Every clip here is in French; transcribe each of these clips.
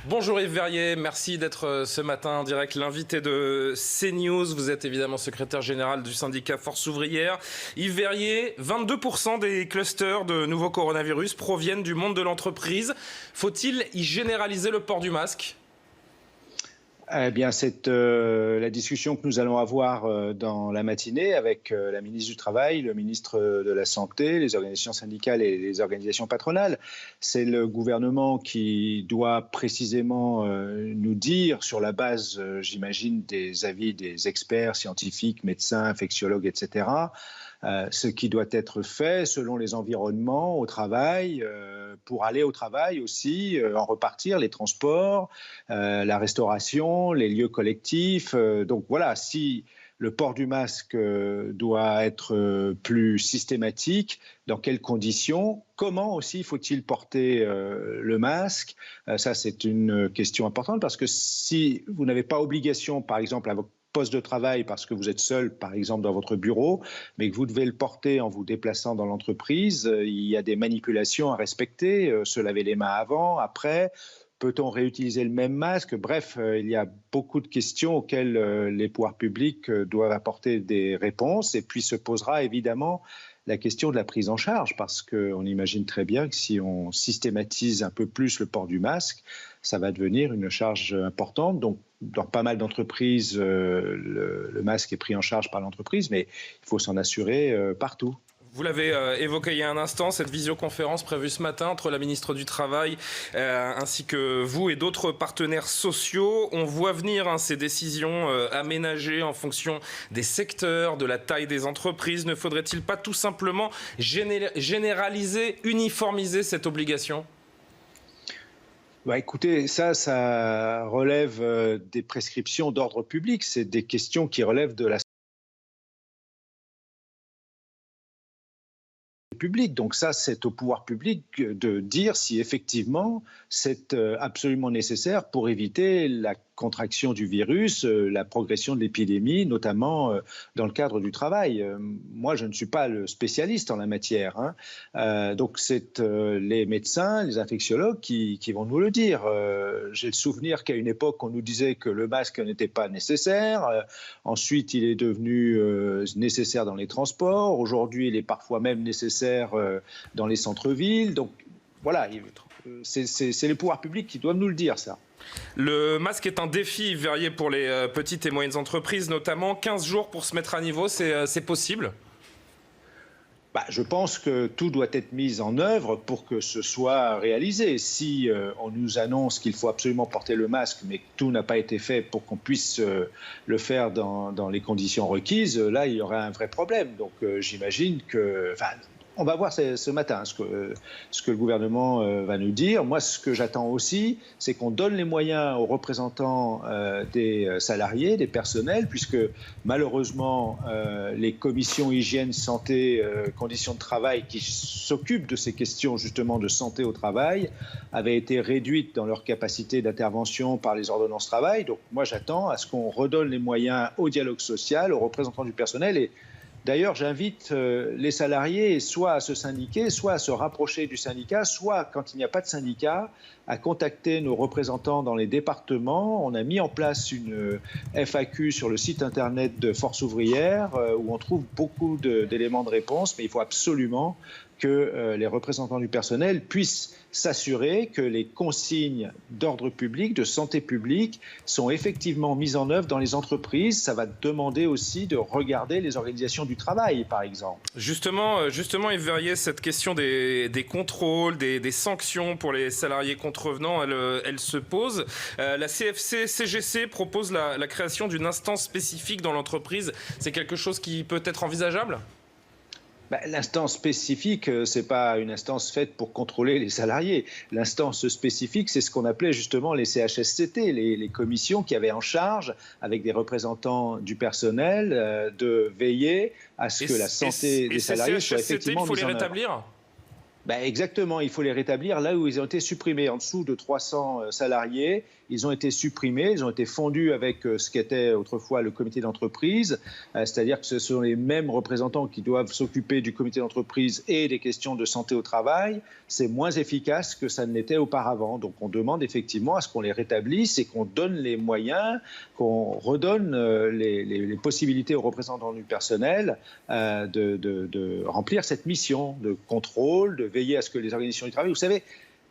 Bonjour Yves Verrier, merci d'être ce matin en direct l'invité de CNews. Vous êtes évidemment secrétaire général du syndicat Force Ouvrière. Yves Verrier, 22% des clusters de nouveaux coronavirus proviennent du monde de l'entreprise. Faut-il y généraliser le port du masque ? Eh bien, c'est la discussion que nous allons avoir dans la matinée avec la ministre du Travail, le ministre de la Santé, les organisations syndicales et les organisations patronales. C'est le gouvernement qui doit précisément nous dire, sur la base, j'imagine, des avis des experts scientifiques, médecins, infectiologues, etc., ce qui doit être fait selon les environnements au travail, pour aller au travail aussi, en repartir, les transports, la restauration, les lieux collectifs. Donc voilà, si le port du masque doit être plus systématique, dans quelles conditions, comment aussi faut-il porter le masque? Ça, c'est une question importante parce que si vous n'avez pas obligation, par exemple, à votre poste de travail parce que vous êtes seul, par exemple, dans votre bureau, mais que vous devez le porter en vous déplaçant dans l'entreprise, il y a des manipulations à respecter, se laver les mains avant, après. Peut-on réutiliser le même masque? Bref, il y a beaucoup de questions auxquelles les pouvoirs publics doivent apporter des réponses. Et puis se posera évidemment la question de la prise en charge, parce qu'on imagine très bien que si on systématise un peu plus le port du masque, ça va devenir une charge importante. Donc, dans pas mal d'entreprises, le masque est pris en charge par l'entreprise, mais il faut s'en assurer partout. Vous l'avez évoqué il y a un instant, cette visioconférence prévue ce matin entre la ministre du Travail ainsi que vous et d'autres partenaires sociaux. On voit venir ces décisions aménagées en fonction des secteurs, de la taille des entreprises. Ne faudrait-il pas tout simplement généraliser, uniformiser cette obligation ? Bah écoutez, ça relève des prescriptions d'ordre public. C'est des questions qui relèvent de la public. Donc ça, c'est au pouvoir public de dire si effectivement c'est absolument nécessaire pour éviter la contraction du virus, la progression de l'épidémie, notamment dans le cadre du travail. Moi, je ne suis pas le spécialiste en la matière, hein. Donc c'est les médecins, les infectiologues qui vont nous le dire. J'ai le souvenir qu'à une époque, on nous disait que le masque n'était pas nécessaire. Ensuite, il est devenu nécessaire dans les transports. Aujourd'hui, il est parfois même nécessaire dans les centres-villes. Donc voilà, c'est les pouvoirs publics qui doivent nous le dire, ça. Le masque est un défi, Verrier, pour les petites et moyennes entreprises, notamment 15 jours pour se mettre à niveau, c'est possible ? Je pense que tout doit être mis en œuvre pour que ce soit réalisé. Si on nous annonce qu'il faut absolument porter le masque, mais que tout n'a pas été fait pour qu'on puisse le faire dans les conditions requises, là, il y aurait un vrai problème. Donc j'imagine que... On va voir ce matin ce que le gouvernement va nous dire. Moi, ce que j'attends aussi, c'est qu'on donne les moyens aux représentants des salariés, des personnels, puisque malheureusement, les commissions hygiène, santé, conditions de travail qui s'occupent de ces questions justement de santé au travail avaient été réduites dans leur capacité d'intervention par les ordonnances travail. Donc moi, j'attends à ce qu'on redonne les moyens au dialogue social, aux représentants du personnel. Et d'ailleurs, j'invite les salariés soit à se syndiquer, soit à se rapprocher du syndicat, soit, quand il n'y a pas de syndicat, à contacter nos représentants dans les départements. On a mis en place une FAQ sur le site internet de Force Ouvrière où on trouve beaucoup d'éléments de réponse, mais il faut absolument que les représentants du personnel puissent s'assurer que les consignes d'ordre public, de santé publique, sont effectivement mises en œuvre dans les entreprises. Ça va demander aussi de regarder les organisations du travail, par exemple. Justement, Yves Verrier, cette question des contrôles, des sanctions pour les salariés contrevenants, elle se pose. La CFC-CGC propose la création d'une instance spécifique dans l'entreprise. C'est quelque chose qui peut être envisageable ? L'instance spécifique, ce n'est pas une instance faite pour contrôler les salariés. L'instance spécifique, c'est ce qu'on appelait justement les CHSCT, les commissions qui avaient en charge, avec des représentants du personnel, de veiller à ce que la santé des salariés soit effectivement mise en œuvre. Il faut les rétablir ? Ben exactement, il faut les rétablir là où ils ont été supprimés, en dessous de 300 salariés. Ils ont été supprimés, ils ont été fondus avec ce qu'était autrefois le comité d'entreprise, c'est-à-dire que ce sont les mêmes représentants qui doivent s'occuper du comité d'entreprise et des questions de santé au travail. C'est moins efficace que ça ne l'était auparavant. Donc on demande effectivement à ce qu'on les rétablisse et qu'on donne les moyens, qu'on redonne les possibilités aux représentants du personnel de remplir cette mission de contrôle, de veiller à ce que les organisations du travail, vous savez,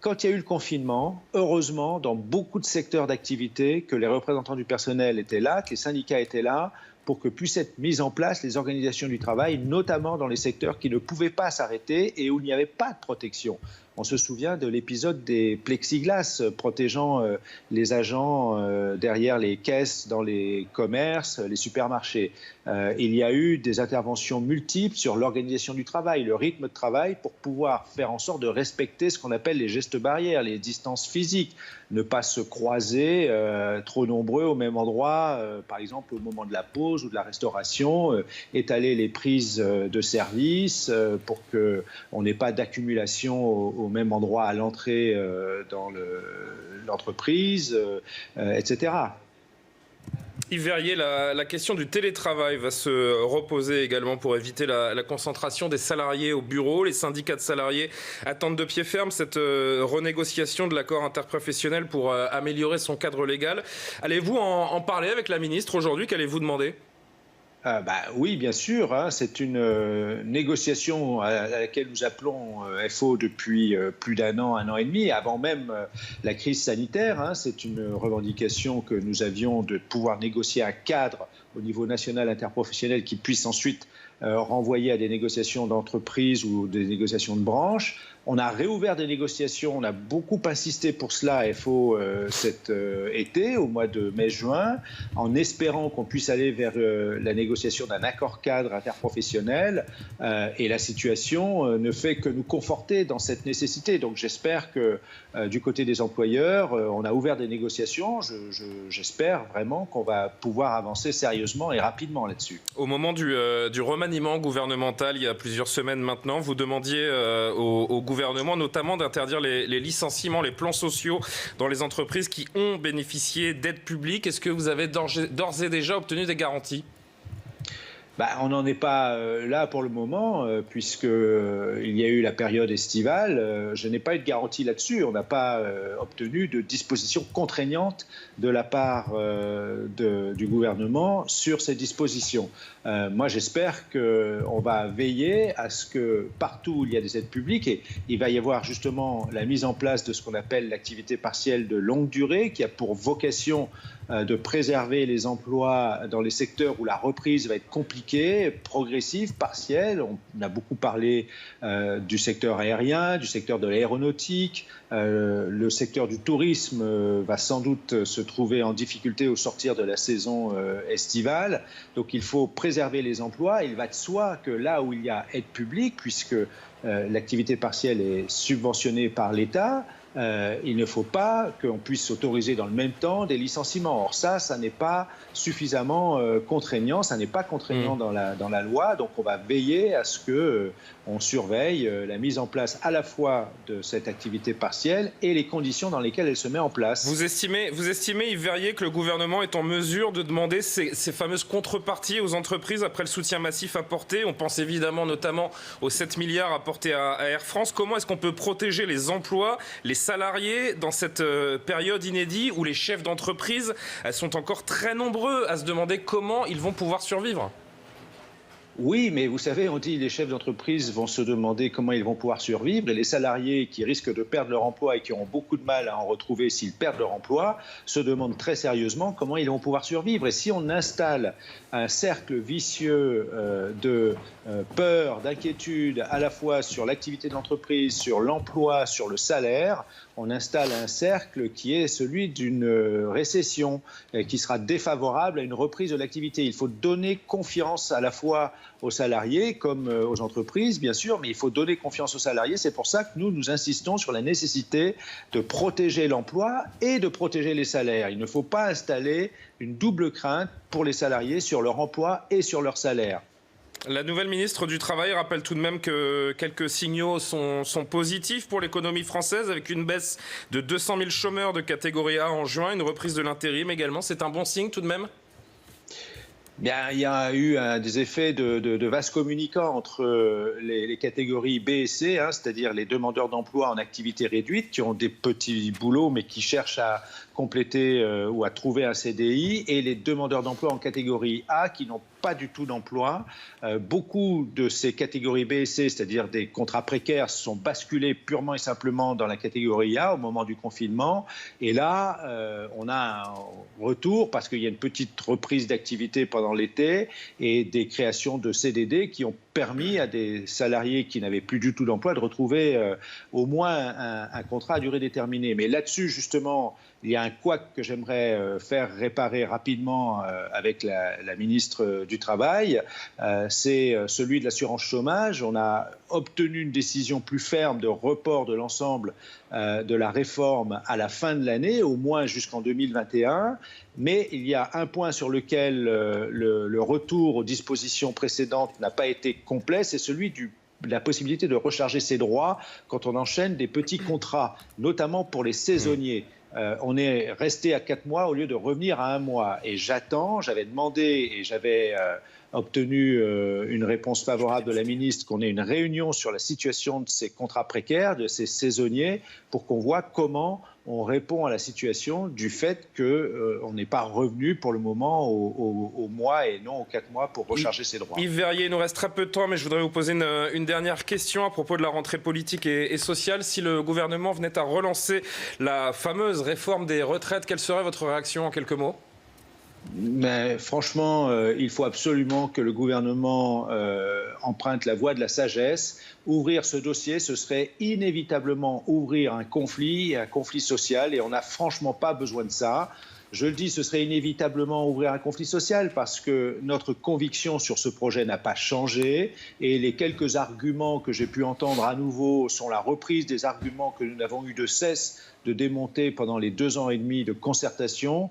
quand il y a eu le confinement, heureusement, dans beaucoup de secteurs d'activité, que les représentants du personnel étaient là, que les syndicats étaient là, pour que puissent être mises en place les organisations du travail, notamment dans les secteurs qui ne pouvaient pas s'arrêter et où il n'y avait pas de protection. On se souvient de l'épisode des plexiglas protégeant les agents derrière les caisses dans les commerces, les supermarchés. Il y a eu des interventions multiples sur l'organisation du travail, le rythme de travail pour pouvoir faire en sorte de respecter ce qu'on appelle les gestes barrières, les distances physiques, ne pas se croiser trop nombreux au même endroit, par exemple au moment de la pause ou de la restauration, étaler les prises de service pour qu'on n'ait pas d'accumulation au même endroit à l'entrée dans l'entreprise, etc. Yves Verrier, la question du télétravail va se reposer également pour éviter la concentration des salariés au bureau. Les syndicats de salariés attendent de pied ferme cette renégociation de l'accord interprofessionnel pour améliorer son cadre légal. Allez-vous en parler avec la ministre aujourd'hui? Qu'allez-vous demander? Oui, bien sûr. Hein, c'est une négociation à laquelle nous appelons FO depuis plus d'un an et demi, avant même la crise sanitaire. Hein, c'est une revendication que nous avions de pouvoir négocier un cadre au niveau national interprofessionnel qui puisse ensuite renvoyer à des négociations d'entreprise ou des négociations de branche. On a réouvert des négociations, on a beaucoup insisté pour cela à FO cet été, au mois de mai-juin, en espérant qu'on puisse aller vers la négociation d'un accord cadre interprofessionnel. Et la situation ne fait que nous conforter dans cette nécessité. Donc j'espère que du côté des employeurs, on a ouvert des négociations. J'espère vraiment qu'on va pouvoir avancer sérieusement et rapidement là-dessus. Au moment du remaniement gouvernemental, il y a plusieurs semaines maintenant, vous demandiez au gouvernement notamment d'interdire les licenciements, les plans sociaux dans les entreprises qui ont bénéficié d'aides publiques. Est-ce que vous avez d'ores et déjà obtenu des garanties ? On n'en est pas là pour le moment, puisqu'il y a eu la période estivale. Je n'ai pas eu de garantie là-dessus. On n'a pas obtenu de dispositions contraignantes de la part du gouvernement sur ces dispositions. Moi, j'espère qu'on va veiller à ce que partout où il y a des aides publiques, et il va y avoir justement la mise en place de ce qu'on appelle l'activité partielle de longue durée, qui a pour vocation de préserver les emplois dans les secteurs où la reprise va être compliquée, progressive, partielle. On a beaucoup parlé du secteur aérien, du secteur de l'aéronautique. Le secteur du tourisme va sans doute se trouver en difficulté au sortir de la saison estivale. Donc il faut préserver les emplois. Il va de soi que là où il y a aide publique, puisque l'activité partielle est subventionnée par l'État, il ne faut pas qu'on puisse autoriser dans le même temps des licenciements. Or ça n'est pas suffisamment contraignant, ça n'est pas contraignant dans la loi, donc on va veiller à ce qu'on surveille la mise en place à la fois de cette activité partielle et les conditions dans lesquelles elle se met en place. Vous estimez Yves Verrier, que le gouvernement est en mesure de demander ces fameuses contreparties aux entreprises après le soutien massif apporté? On pense évidemment notamment aux 7 milliards apportés à Air France. Comment est-ce qu'on peut protéger les emplois, les salariés dans cette période inédite où les chefs d'entreprise sont encore très nombreux à se demander comment ils vont pouvoir survivre? Oui, mais vous savez, on dit que les chefs d'entreprise vont se demander comment ils vont pouvoir survivre, et les salariés qui risquent de perdre leur emploi et qui auront beaucoup de mal à en retrouver s'ils perdent leur emploi se demandent très sérieusement comment ils vont pouvoir survivre. Et si on installe un cercle vicieux de peur, d'inquiétude, à la fois sur l'activité de l'entreprise, sur l'emploi, sur le salaire, on installe un cercle qui est celui d'une récession qui sera défavorable à une reprise de l'activité. Il faut donner confiance à la fois aux salariés comme aux entreprises, bien sûr, mais il faut donner confiance aux salariés. C'est pour ça que nous insistons sur la nécessité de protéger l'emploi et de protéger les salaires. Il ne faut pas installer une double crainte pour les salariés sur leur emploi et sur leur salaire. La nouvelle ministre du Travail rappelle tout de même que quelques signaux sont positifs pour l'économie française, avec une baisse de 200 000 chômeurs de catégorie A en juin, une reprise de l'intérim également. C'est un bon signe tout de même ? Bien, il y a eu des effets de vase communicant entre les catégories B et C, c'est-à-dire les demandeurs d'emploi en activité réduite qui ont des petits boulots mais qui cherchent à compléter ou à trouver un CDI, et les demandeurs d'emploi en catégorie A qui n'ont pas du tout d'emploi. Beaucoup de ces catégories B et C, c'est-à-dire des contrats précaires, sont basculés purement et simplement dans la catégorie A au moment du confinement. Et là, on a un retour parce qu'il y a une petite reprise d'activité pendant l'été et des créations de CDD qui ont permis à des salariés qui n'avaient plus du tout d'emploi de retrouver au moins un contrat à durée déterminée. Mais là-dessus, justement, il y a un couac que j'aimerais faire réparer rapidement avec la ministre du Travail. C'est celui de l'assurance chômage. On a obtenu une décision plus ferme de report de l'ensemble de la réforme à la fin de l'année, au moins jusqu'en 2021. Mais il y a un point sur lequel le retour aux dispositions précédentes n'a pas été complet, c'est celui de la possibilité de recharger ses droits quand on enchaîne des petits contrats, notamment pour les saisonniers. On est resté à 4 mois au lieu de revenir à 1 mois. Et j'avais demandé et j'avais obtenu une réponse favorable de la ministre qu'on ait une réunion sur la situation de ces contrats précaires, de ces saisonniers, pour qu'on voit comment on répond à la situation du fait qu'on n'est pas revenu pour le moment au mois et non aux 4 mois pour recharger ses droits. Yves Verrier, il nous reste très peu de temps, mais je voudrais vous poser une dernière question à propos de la rentrée politique et sociale. Si le gouvernement venait à relancer la fameuse réforme des retraites, quelle serait votre réaction en quelques mots ? Mais franchement, il faut absolument que le gouvernement emprunte la voie de la sagesse. Ouvrir ce dossier, ce serait inévitablement ouvrir un conflit social, et on n'a franchement pas besoin de ça. Je le dis, ce serait inévitablement ouvrir un conflit social parce que notre conviction sur ce projet n'a pas changé, et les quelques arguments que j'ai pu entendre à nouveau sont la reprise des arguments que nous n'avons eu de cesse de démonter pendant les 2 ans et demi de concertation,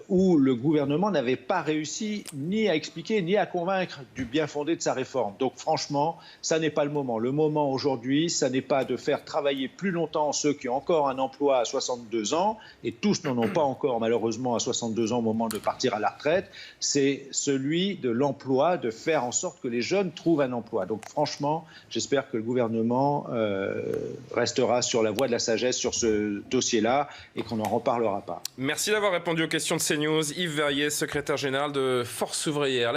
où le gouvernement n'avait pas réussi ni à expliquer ni à convaincre du bien fondé de sa réforme. Donc franchement, ça n'est pas le moment. Le moment aujourd'hui, ça n'est pas de faire travailler plus longtemps ceux qui ont encore un emploi à 62 ans, et tous n'en ont pas encore malheureusement à 62 ans au moment de partir à la retraite. C'est celui de l'emploi, de faire en sorte que les jeunes trouvent un emploi. Donc franchement, j'espère que le gouvernement restera sur la voie de la sagesse sur ce dossier-là et qu'on n'en reparlera pas. Merci d'avoir répondu aux questions de CNews. Yves Verrier, secrétaire général de Force ouvrière.